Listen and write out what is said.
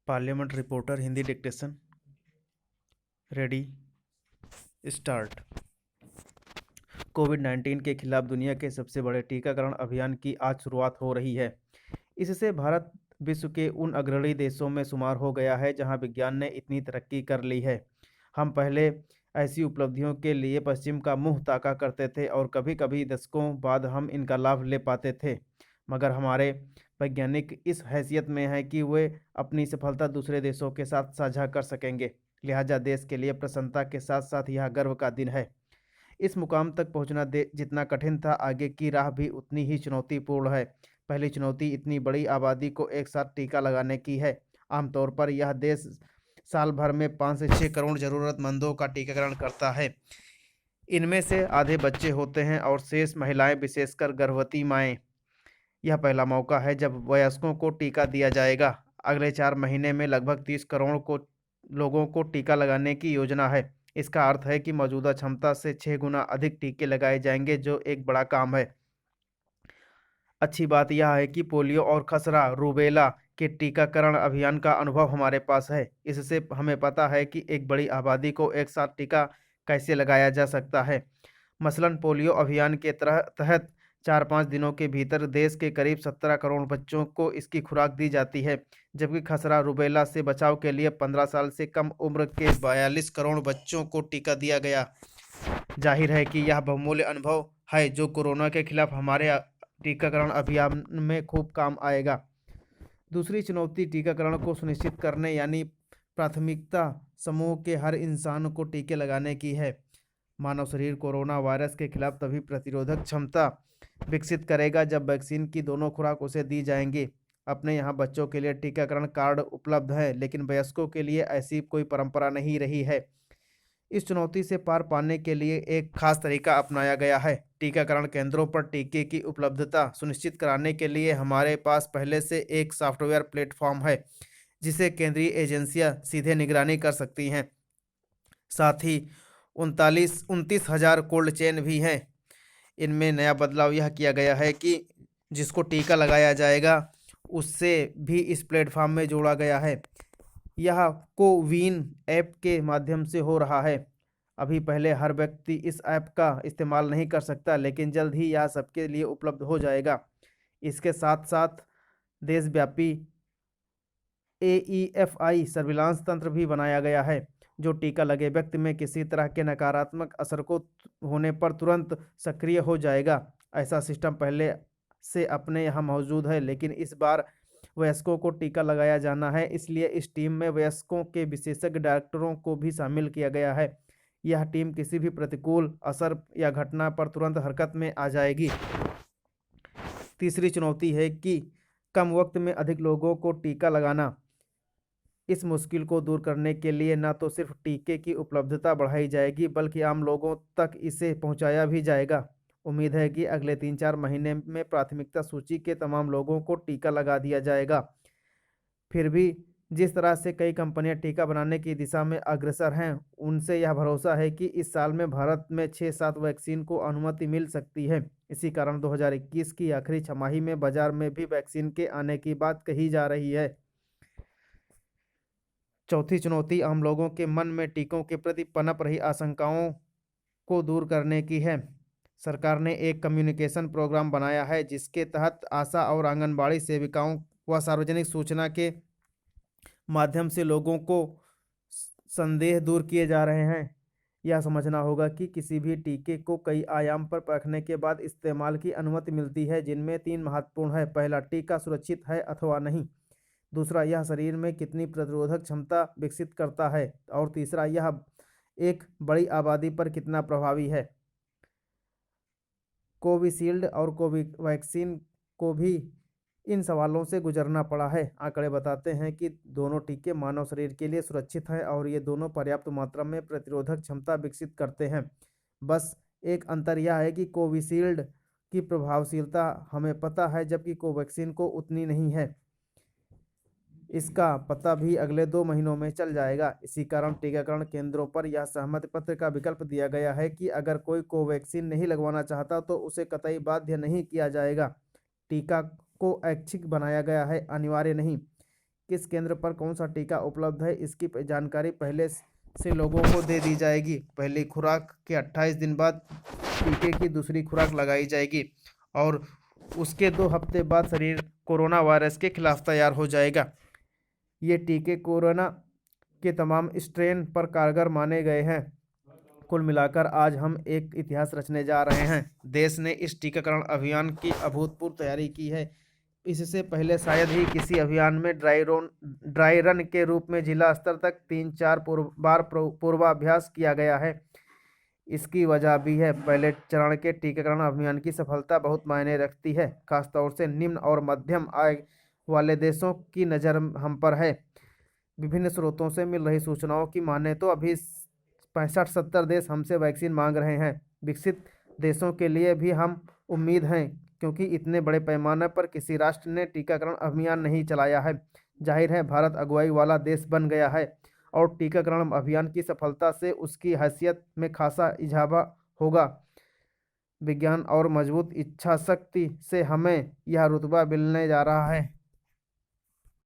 Parliament reporter Hindi dictation ready start. कोविड-19 के खिलाफ दुनिया के सबसे बड़े टीकाकरण अभियान की आज शुरुआत हो रही है। इससे भारत विश्व के उन अग्रणी देशों में शुमार हो गया है जहां विज्ञान ने इतनी तरक्की कर ली है। हम पहले ऐसी उपलब्धियों के लिए पश्चिम का मुंह ताका करते थे और कभी-कभी दशकों बाद हम इनका लाभ ले पाते थे, मगर हमारे वैज्ञानिक इस हैसियत में हैं कि वे अपनी सफलता दूसरे देशों के साथ साझा कर सकेंगे। लिहाजा देश के लिए प्रसन्नता के साथ साथ यह गर्व का दिन है। इस मुकाम तक पहुंचना जितना कठिन था, आगे की राह भी उतनी ही चुनौतीपूर्ण है। पहली चुनौती इतनी बड़ी आबादी को एक साथ टीका लगाने की है। आमतौर पर यह देश साल भर में 5 से 6 करोड़ ज़रूरतमंदों का टीकाकरण करता है। इनमें से आधे बच्चे होते हैं और शेष महिलाएं, विशेषकर गर्भवती माएँ। यह पहला मौका है जब वयस्कों को टीका दिया जाएगा। अगले 4 महीने में लगभग 30 करोड़ लोगों को टीका लगाने की योजना है। इसका अर्थ है कि मौजूदा क्षमता से 6 गुना अधिक टीके लगाए जाएंगे, जो एक बड़ा काम है। अच्छी बात यह है कि पोलियो और खसरा, रूबेला के टीकाकरण अभियान का अनुभव हमारे पास है। इससे हमें पता है कि एक बड़ी आबादी को एक साथ टीका कैसे लगाया जा सकता है। मसलन पोलियो अभियान के तहत 4-5 दिनों के भीतर देश के करीब 17 करोड़ बच्चों को इसकी खुराक दी जाती है, जबकि खसरा रूबेला से बचाव के लिए 15 साल से कम उम्र के 42 करोड़ बच्चों को टीका दिया गया। जाहिर है कि यह बहुमूल्य अनुभव है जो कोरोना के खिलाफ हमारे टीकाकरण अभियान में खूब काम आएगा। दूसरी चुनौती टीकाकरण को सुनिश्चित करने यानी प्राथमिकता समूह के हर इंसान को टीके लगाने की है। मानव शरीर कोरोना वायरस के खिलाफ तभी प्रतिरोधक क्षमता विकसित करेगा जब वैक्सीन की दोनों खुराक उसे दी जाएंगी। अपने यहाँ बच्चों के लिए टीकाकरण कार्ड उपलब्ध है, लेकिन वयस्कों के लिए ऐसी कोई परंपरा नहीं रही है। इस चुनौती से पार पाने के लिए एक खास तरीका अपनाया गया है। टीकाकरण केंद्रों पर टीके की उपलब्धता सुनिश्चित कराने के लिए हमारे पास पहले से एक सॉफ्टवेयर प्लेटफॉर्म है, जिसे केंद्रीय एजेंसियां सीधे निगरानी कर सकती हैं। साथ ही 29,000 कोल्ड चेन भी हैं। इनमें नया बदलाव यह किया गया है कि जिसको टीका लगाया जाएगा उससे भी इस प्लेटफॉर्म में जोड़ा गया है। यह कोविन ऐप के माध्यम से हो रहा है। अभी पहले हर व्यक्ति इस ऐप का इस्तेमाल नहीं कर सकता, लेकिन जल्द ही यह सबके लिए उपलब्ध हो जाएगा। इसके साथ साथ देशव्यापी AEFI सर्विलांस तंत्र भी बनाया गया है, जो टीका लगे व्यक्ति में किसी तरह के नकारात्मक असर को होने पर तुरंत सक्रिय हो जाएगा। ऐसा सिस्टम पहले से अपने यहाँ मौजूद है, लेकिन इस बार वयस्कों को टीका लगाया जाना है, इसलिए इस टीम में वयस्कों के विशेषज्ञ डॉक्टरों को भी शामिल किया गया है। यह टीम किसी भी प्रतिकूल असर या घटना पर तुरंत हरकत में आ जाएगी। तीसरी चुनौती है कि कम वक्त में अधिक लोगों को टीका लगाना। इस मुश्किल को दूर करने के लिए न तो सिर्फ टीके की उपलब्धता बढ़ाई जाएगी, बल्कि आम लोगों तक इसे पहुंचाया भी जाएगा। उम्मीद है कि अगले 3-4 महीने में प्राथमिकता सूची के तमाम लोगों को टीका लगा दिया जाएगा। फिर भी जिस तरह से कई कंपनियां टीका बनाने की दिशा में अग्रसर हैं, उनसे यह भरोसा है कि इस साल में भारत में 6-7 वैक्सीन को अनुमति मिल सकती है। इसी कारण 2021 की आखिरी छमाही में बाजार में भी वैक्सीन के आने की बात कही जा रही है। चौथी चुनौती आम लोगों के मन में टीकों के प्रति पनप रही आशंकाओं को दूर करने की है। सरकार ने एक कम्युनिकेशन प्रोग्राम बनाया है, जिसके तहत आशा और आंगनबाड़ी सेविकाओं व सार्वजनिक सूचना के माध्यम से लोगों को संदेह दूर किए जा रहे हैं। यह समझना होगा कि किसी भी टीके को कई आयाम पर परखने के बाद इस्तेमाल की अनुमति मिलती है, जिनमें 3 महत्वपूर्ण है। पहला, टीका सुरक्षित है अथवा नहीं। दूसरा, यह शरीर में कितनी प्रतिरोधक क्षमता विकसित करता है। और तीसरा, यह एक बड़ी आबादी पर कितना प्रभावी है। कोविशील्ड और कोवैक्सीन को भी इन सवालों से गुजरना पड़ा है। आंकड़े बताते हैं कि दोनों टीके मानव शरीर के लिए सुरक्षित हैं और ये दोनों पर्याप्त मात्रा में प्रतिरोधक क्षमता विकसित करते हैं। बस एक अंतर यह है कि कोविशील्ड की प्रभावशीलता हमें पता है, जबकि कोवैक्सीन को उतनी नहीं है। इसका पता भी अगले 2 महीनों में चल जाएगा। इसी कारण टीकाकरण केंद्रों पर यह सहमति पत्र का विकल्प दिया गया है कि अगर कोई कोवैक्सीन नहीं लगवाना चाहता तो उसे कतई बाध्य नहीं किया जाएगा। टीका को ऐच्छिक बनाया गया है, अनिवार्य नहीं। किस केंद्र पर कौन सा टीका उपलब्ध है, इसकी जानकारी पहले से लोगों को दे दी जाएगी। पहली खुराक के 28 दिन बाद टीके की दूसरी खुराक लगाई जाएगी और उसके 2 हफ्ते बाद शरीर कोरोना वायरस के खिलाफ तैयार हो जाएगा। ये टीके कोरोना के तमाम स्ट्रेन पर कारगर माने गए हैं। कुल मिलाकर आज हम एक इतिहास रचने जा रहे हैं। देश ने इस टीकाकरण अभियान की अभूतपूर्व तैयारी की है। इससे पहले शायद ही किसी अभियान में ड्राई रन के रूप में जिला स्तर तक 3-4 बार पूर्वाभ्यास किया गया है। इसकी वजह भी है, पहले चरण के टीकाकरण अभियान की सफलता बहुत मायने रखती है। खासतौर से निम्न और मध्यम आय वाले देशों की नज़र हम पर है। विभिन्न स्रोतों से मिल रही सूचनाओं की माने तो अभी 65-70 देश हमसे वैक्सीन मांग रहे हैं। विकसित देशों के लिए भी हम उम्मीद हैं, क्योंकि इतने बड़े पैमाने पर किसी राष्ट्र ने टीकाकरण अभियान नहीं चलाया है। जाहिर है भारत अगुवाई वाला देश बन गया है और टीकाकरण अभियान की सफलता से उसकी हैसियत में खासा इजाफा होगा। विज्ञान और मजबूत इच्छा शक्ति से हमें यह रुतबा मिलने जा रहा है।